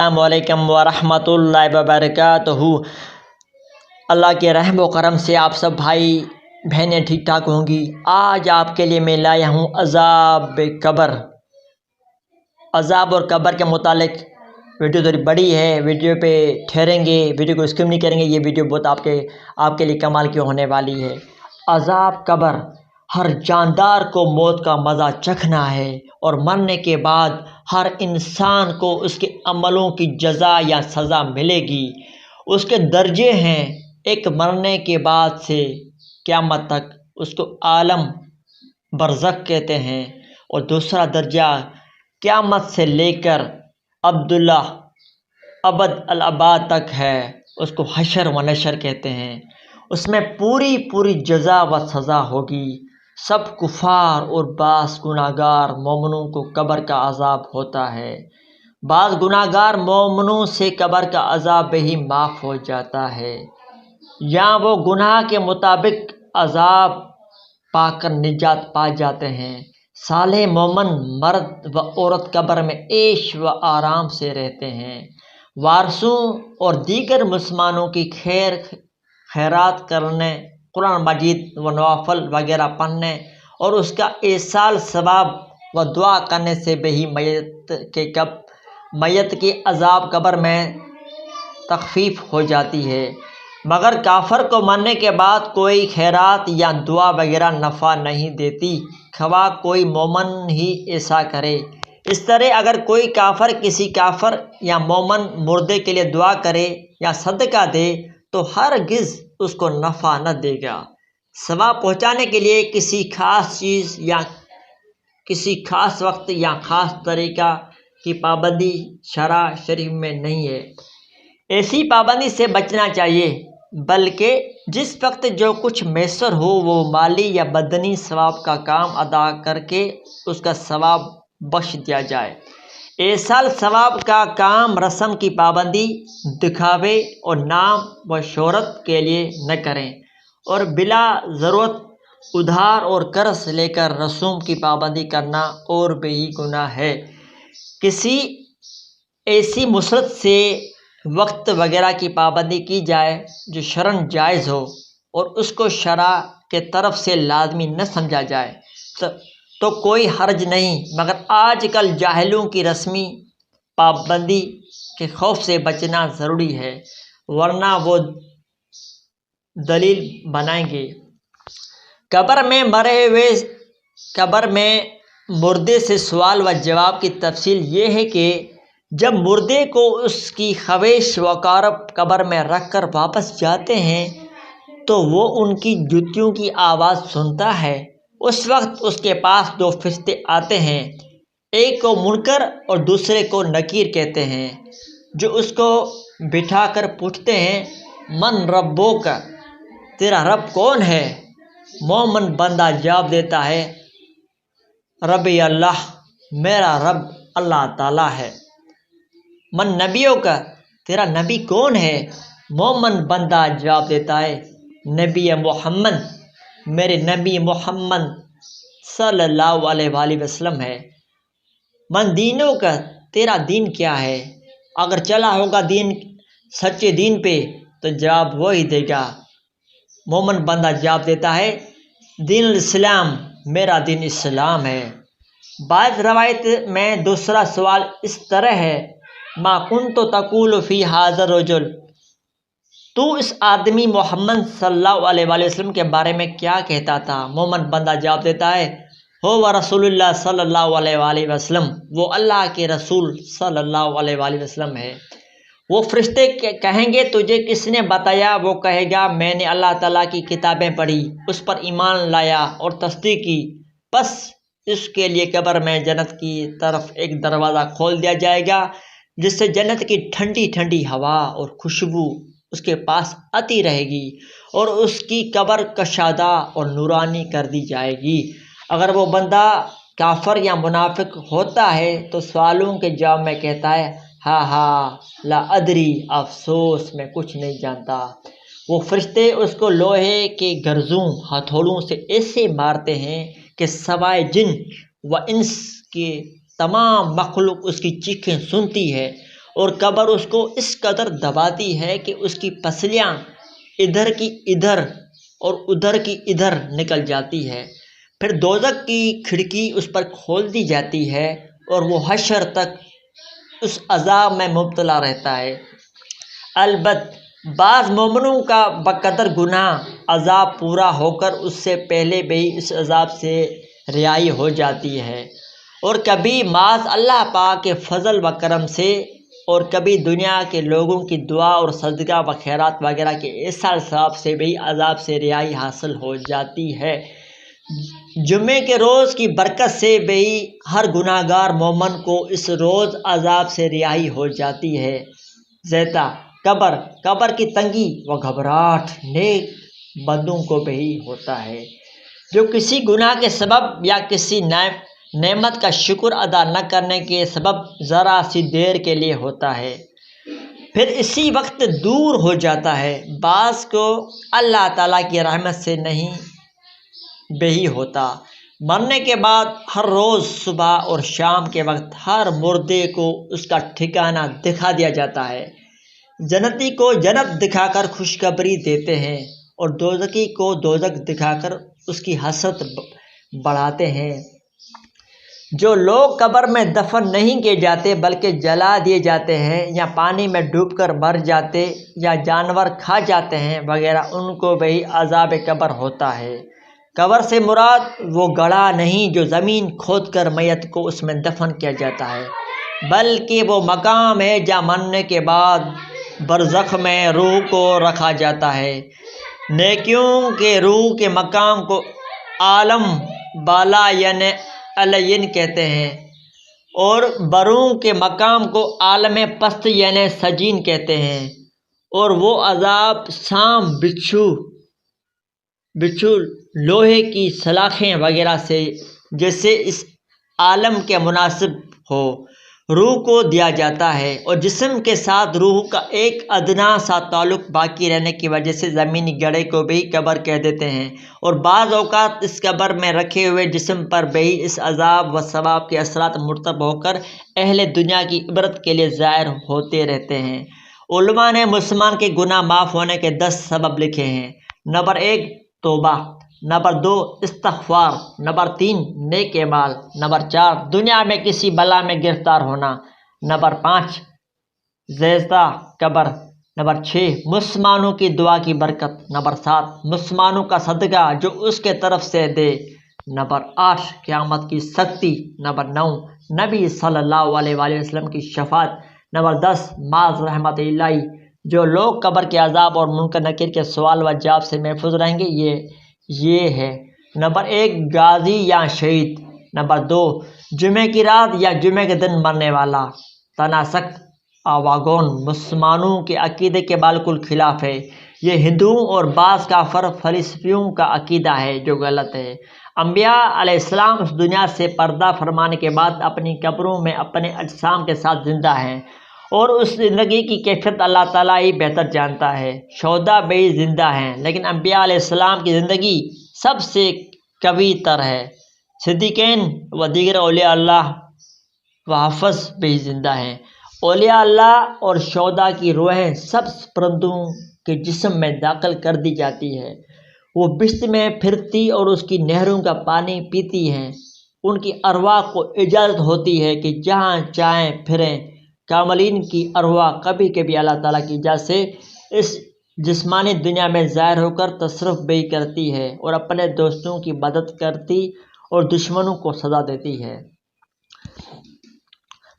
السلام علیکم ورحمۃ اللہ وبرکاتہ۔ اللہ کے رحم و کرم سے آپ سب بھائی بہنیں ٹھیک ٹھاک ہوں گی۔ آج آپ کے لیے میں لایا ہوں عذاب قبر۔ عذاب اور قبر کے متعلق ویڈیو تھوڑی بڑی ہے، ویڈیو پہ ٹھہریں گے، ویڈیو کو اسکپ نہیں کریں گے۔ یہ ویڈیو بہت آپ کے لیے کمال کی ہونے والی ہے۔ عذاب قبر، ہر جاندار کو موت کا مزہ چکھنا ہے اور مرنے کے بعد ہر انسان کو اس کے عملوں کی جزا یا سزا ملے گی۔ اس کے درجے ہیں، ایک مرنے کے بعد سے قیامت تک، اس کو عالم برزخ کہتے ہیں، اور دوسرا درجہ قیامت سے لے کر عبداللہ ابد الآباد تک ہے، اس کو حشر و نشر کہتے ہیں۔ اس میں پوری جزا و سزا ہوگی۔ سب کفار اور بعض گناہگار مومنوں کو قبر کا عذاب ہوتا ہے۔ بعض گناہگار مومنوں سے قبر کا عذاب بھی معاف ہو جاتا ہے، یا وہ گناہ کے مطابق عذاب پا کر نجات پا جاتے ہیں۔ صالح مومن مرد و عورت قبر میں عیش و آرام سے رہتے ہیں۔ وارثوں اور دیگر مسلمانوں کی خیرات کرنے، قرآن مجید و نوافل وغیرہ پڑھنے اور اس کا ایصال ثواب و دعا کرنے سے بھی میت کے عذاب قبر میں تخفیف ہو جاتی ہے، مگر کافر کو مرنے کے بعد کوئی خیرات یا دعا وغیرہ نفع نہیں دیتی، خواہ کوئی مومن ہی ایسا کرے۔ اس طرح اگر کوئی کافر کسی کافر یا مومن مردے کے لیے دعا کرے یا صدقہ دے تو ہرگز اس کو نفع نہ دے گا۔ ثواب پہنچانے کے لیے کسی خاص چیز یا کسی خاص وقت یا خاص طریقہ کی پابندی شرع شریف میں نہیں ہے۔ ایسی پابندی سے بچنا چاہیے، بلکہ جس وقت جو کچھ میسر ہو وہ مالی یا بدنی ثواب کا کام ادا کر کے اس کا ثواب بخش دیا جائے۔ ایصال ثواب کا کام رسم کی پابندی، دکھاوے اور نام و شہرت کے لیے نہ کریں، اور بلا ضرورت ادھار اور قرض لے کر رسوم کی پابندی کرنا اور بھی گناہ ہے۔ کسی ایسی مصرت سے وقت وغیرہ کی پابندی کی جائے جو شرعاً جائز ہو اور اس کو شرع کے طرف سے لازمی نہ سمجھا جائے تو کوئی حرج نہیں، مگر آج کل جاہلوں کی رسمی پابندی کے خوف سے بچنا ضروری ہے، ورنہ وہ دلیل بنائیں گے۔ قبر میں مردے سے سوال و جواب کی تفصیل یہ ہے کہ جب مردے کو اس کی خواہش و قارب قبر میں رکھ کر واپس جاتے ہیں تو وہ ان کی جوتیوں کی آواز سنتا ہے۔ اس وقت اس کے پاس دو فرشتے آتے ہیں، ایک کو منکر اور دوسرے کو نکیر کہتے ہیں، جو اس کو بٹھا کر پوچھتے ہیں، من ربک، تیرا رب کون ہے؟ مومن بندہ جواب دیتا ہے، ربی اللہ، میرا رب اللہ تعالیٰ ہے۔ من نبیک، تیرا نبی کون ہے؟ مومن بندہ جواب دیتا ہے، نبی محمد، میرے نبی محمد صلی اللہ علیہ وآلہ وسلم ہے۔ من دینک، تیرا دین کیا ہے؟ اگر چلا ہوگا دین سچے دین پہ تو جواب وہی دے گا۔ مومن بندہ جواب دیتا ہے، دین الاسلام، میرا دین اسلام ہے۔ بعض روایت میں دوسرا سوال اس طرح ہے، ما کنت تقول فی ھذا الرجل، تو اس آدمی محمد صلی اللہ علیہ وآلہ وسلم کے بارے میں کیا کہتا تھا؟ مومن بندہ جواب دیتا ہے، وہ رسول اللہ صلی اللہ علیہ وآلہ وسلم، وہ اللہ کے رسول صلی اللہ علیہ وآلہ وسلم ہے۔ وہ فرشتے کہیں گے، تجھے کس نے بتایا؟ وہ کہے گا، میں نے اللہ تعالیٰ کی کتابیں پڑھی، اس پر ایمان لایا اور تصدیق کی، بس اس کے لیے قبر میں جنت کی طرف ایک دروازہ کھول دیا جائے گا، جس سے جنت کی ٹھنڈی ٹھنڈی ہوا اور خوشبو اس کے پاس آتی رہے گی، اور اس کی قبر کشادہ اور نورانی کر دی جائے گی۔ اگر وہ بندہ کافر یا منافق ہوتا ہے تو سوالوں کے جواب میں کہتا ہے، ہاں لا ادری، افسوس میں کچھ نہیں جانتا۔ وہ فرشتے اس کو لوہے کے گرزوں ہتھوڑوں سے ایسے مارتے ہیں کہ سوائے جن و انس کے تمام مخلوق اس کی چیخیں سنتی ہے، اور قبر اس کو اس قدر دباتی ہے کہ اس کی پسلیاں ادھر کی ادھر اور ادھر کی ادھر نکل جاتی ہے۔ پھر دوزخ کی کھڑکی اس پر کھول دی جاتی ہے اور وہ حشر تک اس عذاب میں مبتلا رہتا ہے۔ البتہ بعض مومنوں کا بقدر گناہ عذاب پورا ہو کر اس سے پہلے بھی اس عذاب سے رہائی ہو جاتی ہے، اور کبھی معاذ اللہ پاک کے فضل و کرم سے، اور کبھی دنیا کے لوگوں کی دعا اور صدقہ و خیرات وغیرہ کے احسان ثواب سے بھی عذاب سے رہائی حاصل ہو جاتی ہے۔ جمعے کے روز کی برکت سے بھی ہر گناہ گار مومن کو اس روز عذاب سے رہائی ہو جاتی ہے۔ زیتا قبر کی تنگی و گھبراہٹ نیک بندوں کو بھی ہوتا ہے جو کسی گناہ کے سبب یا کسی نعمت کا شکر ادا نہ کرنے کے سبب ذرا سی دیر کے لیے ہوتا ہے، پھر اسی وقت دور ہو جاتا ہے۔ بعض کو اللہ تعالیٰ کی رحمت سے نہیں بھی ہوتا۔ مرنے کے بعد ہر روز صبح اور شام کے وقت ہر مردے کو اس کا ٹھکانہ دکھا دیا جاتا ہے۔ جنتی کو جنت دکھا کر خوشخبری دیتے ہیں اور دوزخی کو دوزخ دکھا کر اس کی حسرت بڑھاتے ہیں۔ جو لوگ قبر میں دفن نہیں کیے جاتے بلکہ جلا دیے جاتے ہیں یا پانی میں ڈوب کر مر جاتے یا جانور کھا جاتے ہیں وغیرہ، ان کو بھی عذاب قبر ہوتا ہے۔ قبر سے مراد وہ گڑھا نہیں جو زمین کھود کر میت کو اس میں دفن کیا جاتا ہے، بلکہ وہ مقام ہے جہاں مرنے کے بعد برزخ میں روح کو رکھا جاتا ہے۔ نیکیوں کے روح کے مقام کو عالم بالا یعنی علین کہتے ہیں، اور بروں کے مقام کو عالم پست یعنی سجین کہتے ہیں، اور وہ عذاب سام بچھو لوہے کی سلاخیں وغیرہ سے جیسے اس عالم کے مناسب ہو روح کو دیا جاتا ہے، اور جسم کے ساتھ روح کا ایک ادنا سا تعلق باقی رہنے کی وجہ سے زمینی گڑھے کو بھی قبر کہہ دیتے ہیں، اور بعض اوقات اس قبر میں رکھے ہوئے جسم پر بھی اس عذاب و ثواب کے اثرات مرتب ہو کر اہل دنیا کی عبرت کے لیے ظاہر ہوتے رہتے ہیں۔ علماء نے مسلمان کے گناہ معاف ہونے کے 10 سبب لکھے ہیں۔ نمبر 1 توبہ، نمبر 2 استغفار، نمبر 3 نیک اعمال، نمبر 4 دنیا میں کسی بلا میں گرفتار ہونا، نمبر 5 زیزہ قبر، نمبر 6 مسلمانوں کی دعا کی برکت، نمبر 7 مسلمانوں کا صدقہ جو اس کے طرف سے دے، نمبر 8 قیامت کی سختی، نمبر 9 نبی صلی اللہ علیہ وآلہ وسلم کی شفاعت، نمبر 10 معاذ رحمت اللہ جو لوگ قبر کے عذاب اور منکر نکیر کے سوال و جواب سے محفوظ رہیں گے، یہ ہے۔ نمبر 1 غازی یا شہید، نمبر 2 جمعے کی رات یا جمعے کے دن مرنے والا۔ تناسک آواگون مسلمانوں کے عقیدے کے بالکل خلاف ہے، یہ ہندوؤں اور بعض کافر فلسفیوں کا عقیدہ ہے جو غلط ہے۔ انبیاء علیہ السلام اس دنیا سے پردہ فرمانے کے بعد اپنی قبروں میں اپنے اجسام کے ساتھ زندہ ہیں، اور اس زندگی کی کیفیت اللہ تعالیٰ ہی بہتر جانتا ہے۔ شہداء بھی زندہ ہیں، لیکن انبیاء علیہ السلام کی زندگی سب سے قوی تر ہے۔ صدیقین و دیگر اولیاء اللہ و حفظ بھی زندہ ہیں۔ اولیاء اللہ اور شہداء کی روحیں سبز پرندوں کے جسم میں داخل کر دی جاتی ہے، وہ بشت میں پھرتی اور اس کی نہروں کا پانی پیتی ہیں۔ ان کی ارواح کو اجازت ہوتی ہے کہ جہاں چاہیں پھریں۔ کاملین کی ارواح کبھی کبھی اللہ تعالیٰ کی اجازت سے اس جسمانی دنیا میں ظاہر ہو کر تصرف بھی کرتی ہے اور اپنے دوستوں کی مدد کرتی اور دشمنوں کو سزا دیتی ہے۔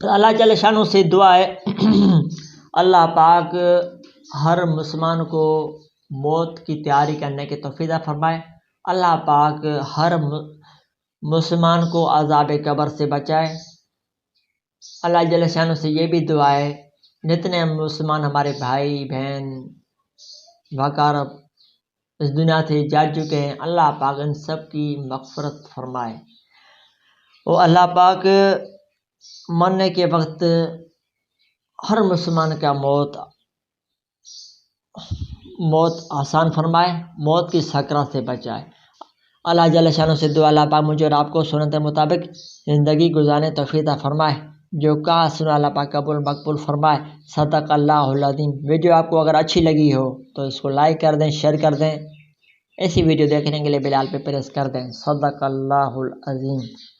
اللہ جل شانہ سے دعا ہے اللہ پاک ہر مسلمان کو موت کی تیاری کرنے کی توفیق عطا فرمائے۔ اللہ پاک ہر مسلمان کو عذاب قبر سے بچائے۔ اللہ جل شانہ سے یہ بھی دعا ہے جتنے مسلمان ہمارے بھائی بہن وقارب اس دنیا سے جا چکے ہیں، اللہ پاک ان سب کی مغفرت فرمائے۔ اور اللہ پاک مرنے کے وقت ہر مسلمان کا موت آسان فرمائے، موت کی سکرات سے بچائے۔ اللہ جل شانہ سے دعا اللہ پاک مجھے اور آپ کو سنت مطابق زندگی گزارنے توفیق عطا فرمائے۔ جو کہا سنا اللہ پاک قبول مقبول فرمائے۔ صدق اللہ العظیم۔ ویڈیو آپ کو اگر اچھی لگی ہو تو اس کو لائک کر دیں، شیئر کر دیں۔ ایسی ویڈیو دیکھنے کے لیے بیل پہ پریس کر دیں۔ صدق اللہ العظیم۔